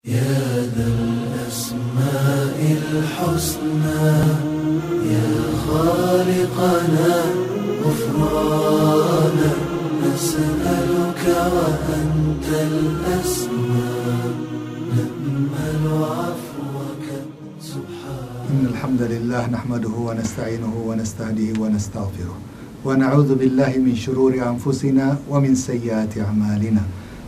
يا ذا الأسماء الحسنى يا خالقنا غفرانا نسألك وأنت الأسمى نأمل عفوك سبحانك. إن الحمد لله نحمده ونستعينه ونستهديه ونستغفره ونعوذ بالله من شرور أنفسنا ومن سيئات أعمالنا.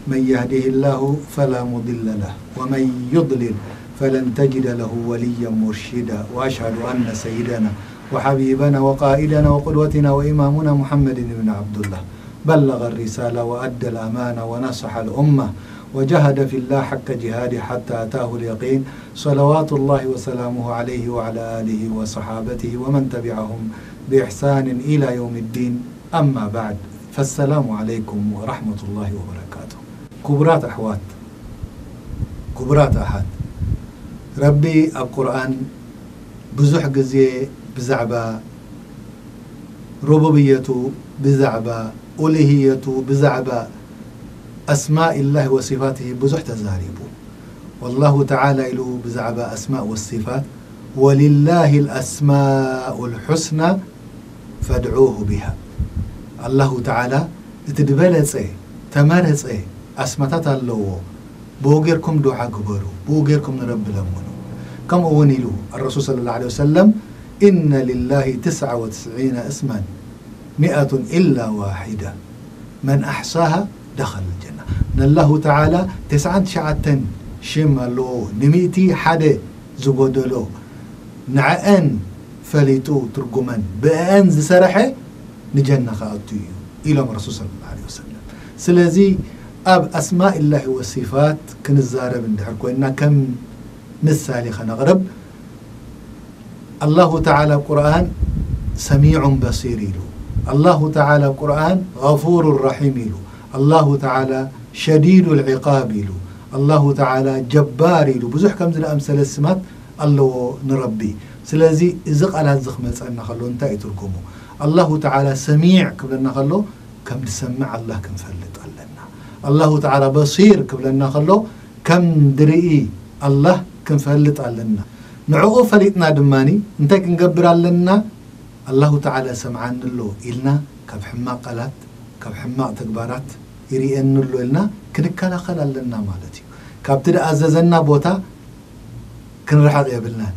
من يهده الله فلا مضل له ومن يضلل فلن تجد له وليا مرشدا. وأشهد أن سيدنا وحبيبنا وقائدنا وقدوتنا وإمامنا محمد بن عبد الله بلغ الرسالة وأدى الأمانة ونصح الأمة وجهد في الله حق جهاده حتى أتاه اليقين. صلوات الله وسلامه عليه وعلى آله وصحابته ومن تبعهم بإحسان إلى يوم الدين. أما بعد، فالسلام عليكم ورحمة الله وبركاته. كبرات أحوات كبرات أحد ربي القرآن بزح جزية بزعبة ربوبيته بزعبة ألوهيته بزعبة أسماء الله وصفاته بزح تزاريبه. والله تعالى له بزعبة أسماء والصفات ولله الأسماء الحسنى فادعوه بها. الله تعالى تدبلت تمارس أسمتات الله بوغيركم دعاء قبروا بوغيركم نرب لمنوا. كم أونيلو الرسول صلى الله عليه وسلم إن لله 99 اسما 100 إلا واحدة من أحصاها دخل الجنة. الله تعالى 99 شمالو نميتي حدا زبودلو نعأن فليتو ترجمان بأن زسرحة نجنة خاطئ إلى الرسول صلى الله عليه وسلم. سلازي أب أسماء الله والصفات كنزارب ندحر كوينا كم مثالي خنغرب. الله تعالى القرآن سميع بصير له. الله تعالى القرآن غفور رحيم له. الله تعالى شديد العقاب له. الله تعالى جبار له. بزح كم زل أمثال السمات الله نربي. سلازي إزق على الزخمة أن خلو انتهي تركمه. الله تعالى سميع قبلنا خلو كم نسمع الله كم فلت لنا. الله تعالى بصير قبلنا خلو كم درئي الله كم فلت لنا. نعوه فلتنا دماني انتهي نقبر لنا. الله تعالى سمعان له إلنا كم حماق قلات كم حماق تكبارات يريئن له إلنا كنكالا خلال لنا مالتي كابتد أززنا بوتا كنرحق يبلنا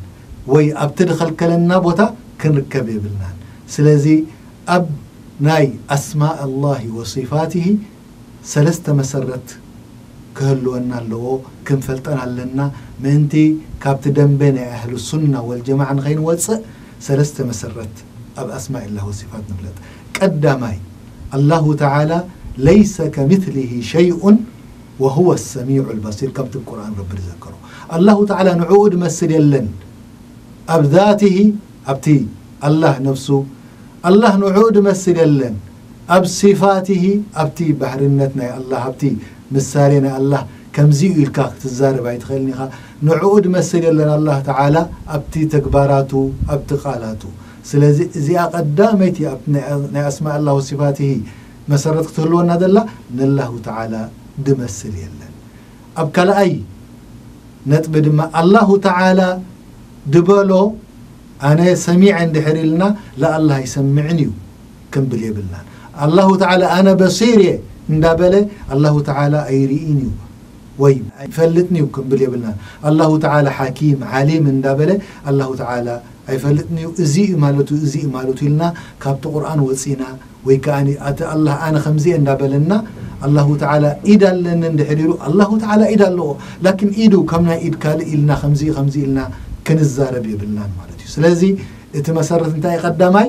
وي أبتد خلقلنا بوتا كنركب يبلنا. سلازي أب ناي أسماء الله وصفاته سلست مسرت كهلونا له كم فلتنا لنا منتي كابتدن بين أهل السنة والجماعة غين وصء سلست مسرت أب أسماء الله وصفات نبلت قدامي. الله تعالى ليس كمثله شيء وهو السميع البصير. كبت القرآن رب ذكره. الله تعالى نعود مسل يلن أب ذاته أبتي الله نفسه. الله نعود مسل يلن أب صفاته أبتي بحرنتنا الله أبتي مسالنا الله كم زيء الكاك تزارب يتخيلني نعود مسل يلن الله تعالى أبتي تكباراته أبتقالاته. سلازي زي قدامتي أبناء أسماء الله وصفاته مسرت قتلونا دلا الله تعالى دمسل يلن أبكال أي نتبد ما الله تعالى دبلو أنا سميع عند حريلنا لا الله يسمعني كم بليبلنا. الله تعالى أنا بصيري ندبله الله تعالى أيريني وي فلتني وكم بليبلنا. الله تعالى حكيم عليم ندبله الله تعالى أيفلتني زي مالته لنا كابت القرآن وصينا ويكاني أتى الله أنا خمزي ندبلنا. الله تعالى إذا لنا ندحريرو الله تعالى إذا له لكن إيدو كمنا إيد كال إلنا خمزي إلنا كنزارب يبلنا مالتي. سلازي اتمسرت انتهي قدامي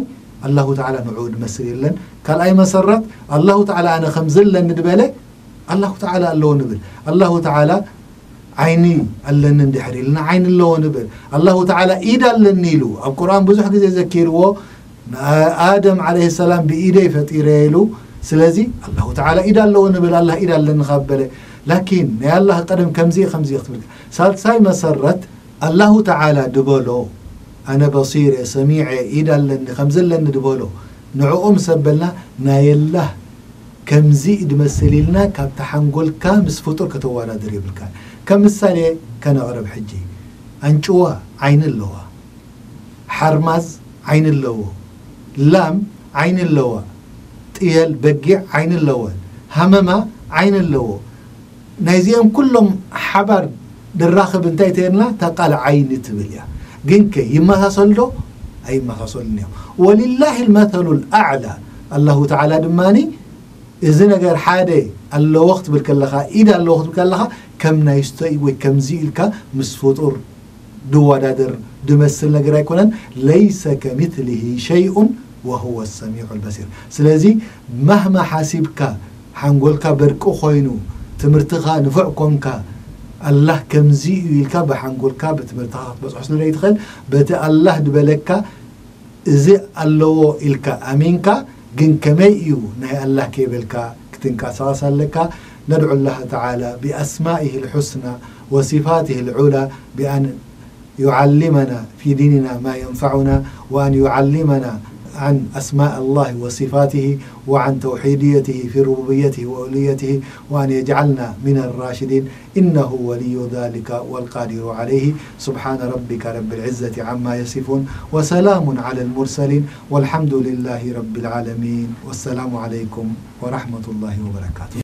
الله تعالى نعود مسر لن قال أي مسرت الله تعالى أنا خمزل لن ندبله الله تعالى اللو نبل. الله تعالى عيني اللن ندحري لنا عين اللو نبل. الله تعالى إيدا لنيلو. القرآن بزح كذا ذكيروا آدم عليه السلام بإيدي فتيريلو. سلازي الله تعالى إيدا اللو نبل الله إيدا لن نخبله. لكن يا الله قدم كمزي خمزي يختبر ساي مسرت الله تعالى دبولو أنا بصير سميع إيدا لن خمزل لن دبولو نعوم سبلنا ناي الله كم زيد مسليلنا كابتحنقول كامس فطور كتوارا دريبل كان كم مثالي كان أغرب حجي أنجوا عين اللوا حرمز عين اللوا لام عين اللوا تيل بقع عين اللوا همما عين اللوا نايزيهم كلهم حبر بالراخب انتهي تيرنا تقال عين تبليا جنك يما تصلوا أي ما تصلني ولله المثل الأعلى الله تعالى دماني إذا نجار حادي الله وقت بالكلخة إذا الله وقت بالكلخة كم نايستوي وكم زيلك مسفوطور دوا دادر دمسل نجار يكونن ليس كمثله شيء وهو السميع البصير سلازي مهما حاسبك حنقولك بركو خوينو تمرتخا نفعكمك الله كم زيلك بحنقولك بتمرتخا بس حسن لا يدخل بت الله دبلك إذا الله إلك أمينك جن كميو نه الله كيبلك كتنك أساسا لك ندعو الله تعالى بأسمائه الحسنى وصفاته العلى بأن يعلمنا في ديننا ما ينفعنا وأن يعلمنا عن أسماء الله وصفاته وعن توحيديته في ربوبيته وأوليته وأن يجعلنا من الراشدين إنه ولي ذلك والقادر عليه سبحان ربك رب العزة عما يصفون وسلام على المرسلين والحمد لله رب العالمين والسلام عليكم ورحمة الله وبركاته.